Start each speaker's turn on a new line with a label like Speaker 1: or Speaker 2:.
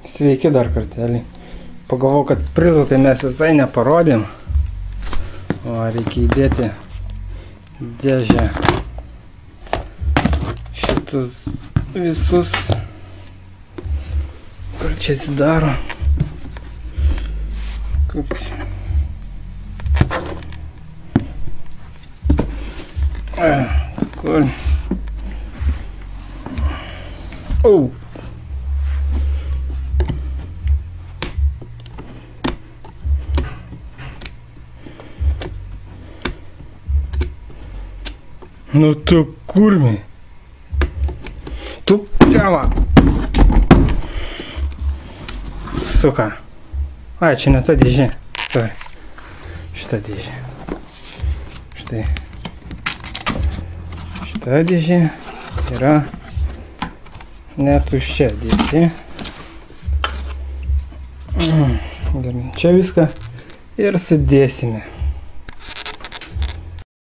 Speaker 1: Sveiki dar kartelį. Pagalvojau, kad prizų tai mes visai neparodėm. O reikia įdėti dėžę šitus visus, kur čia atsidaro. Kur čia? Kur? Au! Nu tu kurmi. Tu pliava. Suka. Ai, čia ne ta dėžė. Štai. Šita dėžė. Štai. Šita dėžė yra netuščia dėžė. Čia viską ir sudėsime.